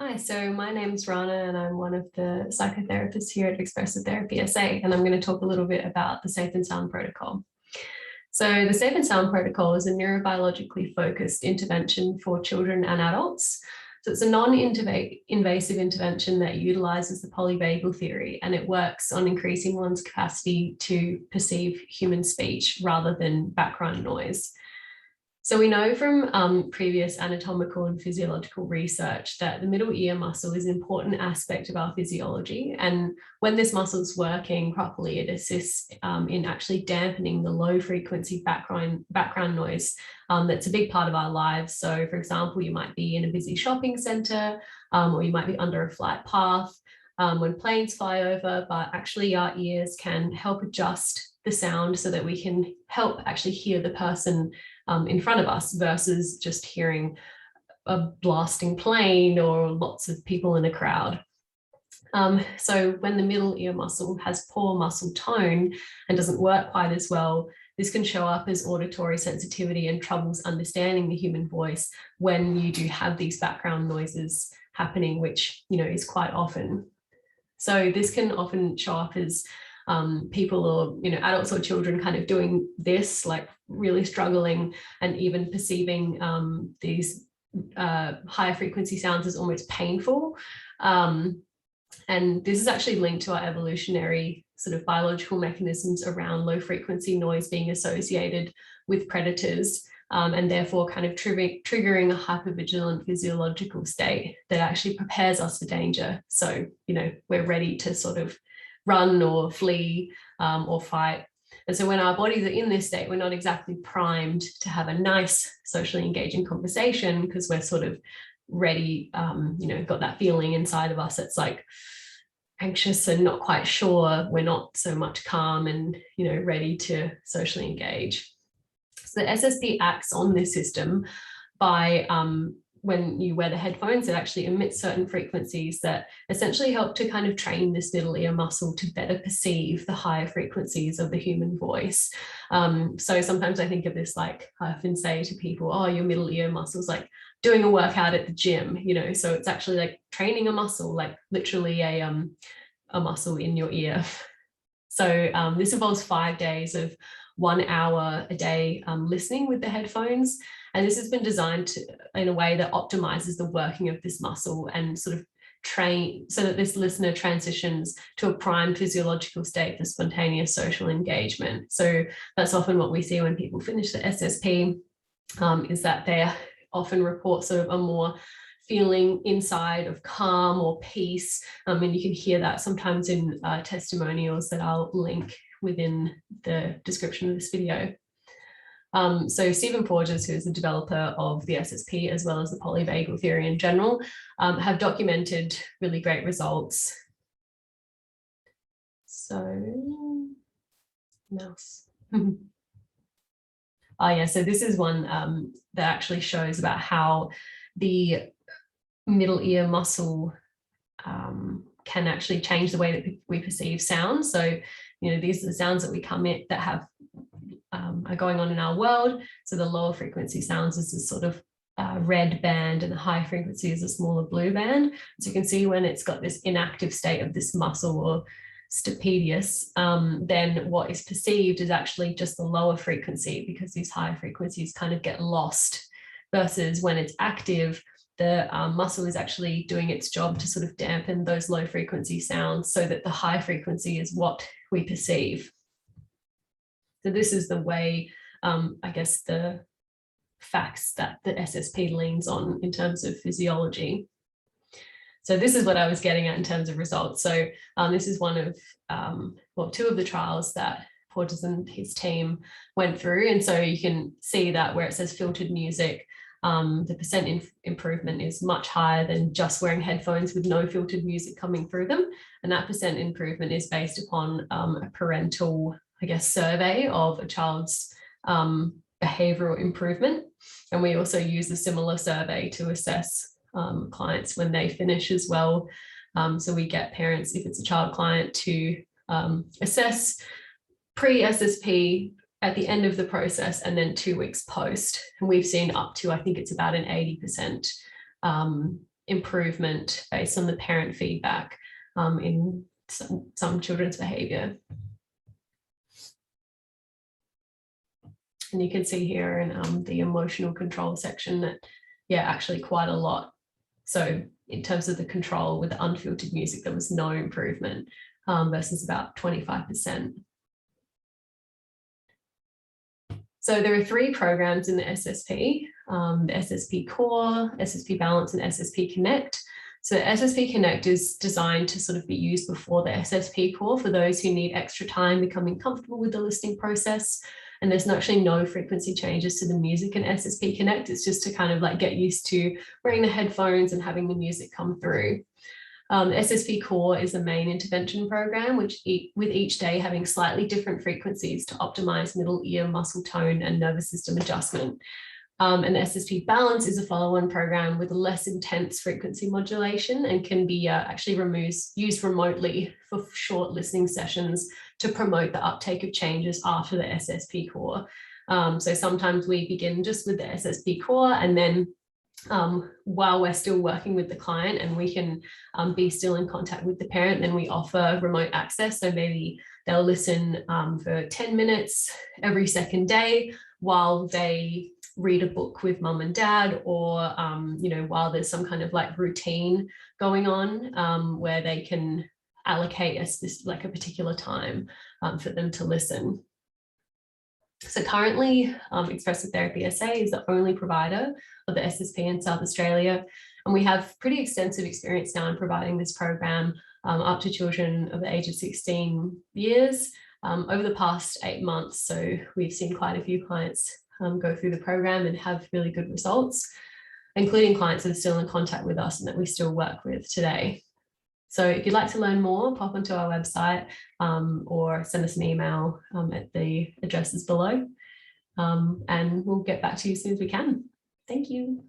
Hi, so my name's Rana and I'm one of the psychotherapists here at Expressive Therapy SA, and I'm going to talk a little bit about the Safe and Sound Protocol. So the Safe and Sound Protocol is a neurobiologically focused intervention for children and adults. So it's a non-invasive intervention that utilizes the polyvagal theory, and it works on increasing one's capacity to perceive human speech rather than background noise. So we know from previous anatomical and physiological research that the middle ear muscle is an important aspect of our physiology. And when this muscle is working properly, it assists in actually dampening the low frequency background noise that's a big part of our lives. So for example, you might be in a busy shopping center, or you might be under a flight path when planes fly over, but actually our ears can help adjust the sound so that we can help actually hear the person in front of us versus just hearing a blasting plane or lots of people in a crowd. So when the middle ear muscle has poor muscle tone and doesn't work quite as well, this can show up as auditory sensitivity and troubles understanding the human voice when you do have these background noises happening, which is quite often. So this can often show up as people or adults or children kind of doing this, like really struggling and even perceiving these higher frequency sounds as almost painful. And this is actually linked to our evolutionary sort of biological mechanisms around low frequency noise being associated with predators, and therefore kind of triggering a hypervigilant physiological state that actually prepares us for danger. So, we're ready to sort of run or flee or fight. And so when our bodies are in this state, we're not exactly primed to have a nice socially engaging conversation because we're sort of ready, got that feeling inside of us that's like anxious and not quite sure. We're not so much calm and, ready to socially engage. So the SSP acts on this system by when you wear the headphones, it actually emits certain frequencies that essentially help to kind of train this middle ear muscle to better perceive the higher frequencies of the human voice. So sometimes I think of this, like I often say to people, oh, your middle ear muscle's like doing a workout at the gym, so it's actually like training a muscle, like literally a muscle in your ear. So this involves 5 days of 1 hour a day listening with the headphones. And this has been designed in a way that optimizes the working of this muscle and sort of train so that this listener transitions to a prime physiological state for spontaneous social engagement. So that's often what we see when people finish the SSP, is that they often report sort of a more feeling inside of calm or peace. And you can hear that sometimes in testimonials that I'll link within the description of this video. So Stephen Porges, who is the developer of the SSP as well as the polyvagal theory in general, have documented really great results. So, mouse. So this is one that actually shows about how the middle ear muscle can actually change the way that we perceive sound. So, these are the sounds that we come in that have are going on in our world. So the lower frequency sounds is this sort of red band, and the high frequency is a smaller blue band. So you can see when it's got this inactive state of this muscle or stapedius, then what is perceived is actually just the lower frequency, because these higher frequencies kind of get lost, versus when it's active, the muscle is actually doing its job to sort of dampen those low frequency sounds so that the high frequency is what we perceive. So this is the way, I guess, the facts that the SSP leans on in terms of physiology. So this is what I was getting at in terms of results. So this is one of, two of the trials that Porges and his team went through. And so you can see that where it says filtered music, the percent improvement is much higher than just wearing headphones with no filtered music coming through them. And that percent improvement is based upon a parental, survey of a child's behavioral improvement. And we also use a similar survey to assess clients when they finish as well. So we get parents, if it's a child client, to assess pre-SSP at the end of the process and then 2 weeks post. And we've seen up to, I think it's about an 80% improvement based on the parent feedback in some children's behaviour. And you can see here in the emotional control section that, yeah, actually quite a lot. So in terms of the control with the unfiltered music, there was no improvement versus about 25%. So there are 3 programs in the SSP, the SSP Core, SSP Balance, and SSP Connect. So SSP Connect is designed to sort of be used before the SSP Core for those who need extra time becoming comfortable with the listening process. And there's actually no frequency changes to the music in SSP Connect. It's just to kind of like get used to wearing the headphones and having the music come through. SSP Core is a main intervention program, which with each day having slightly different frequencies to optimize middle ear muscle tone and nervous system adjustment. And SSP Balance is a follow-on program with less intense frequency modulation and can be actually used remotely for short listening sessions to promote the uptake of changes after the SSP Core. So sometimes we begin just with the SSP Core, and then while we're still working with the client and we can be still in contact with the parent, then we offer remote access. So maybe they'll listen for 10 minutes every second day while they read a book with mum and dad, or you know, while there's some kind of like routine going on where they can allocate a particular time for them to listen. So currently, Expressive Therapy SA is the only provider of the SSP in South Australia, and we have pretty extensive experience now in providing this program up to children of the age of 16 years over the past 8 months. So we've seen quite a few clients go through the program and have really good results, including clients that are still in contact with us and that we still work with today. So if you'd like to learn more, pop onto our website or send us an email at the addresses below, and we'll get back to you as soon as we can. Thank you.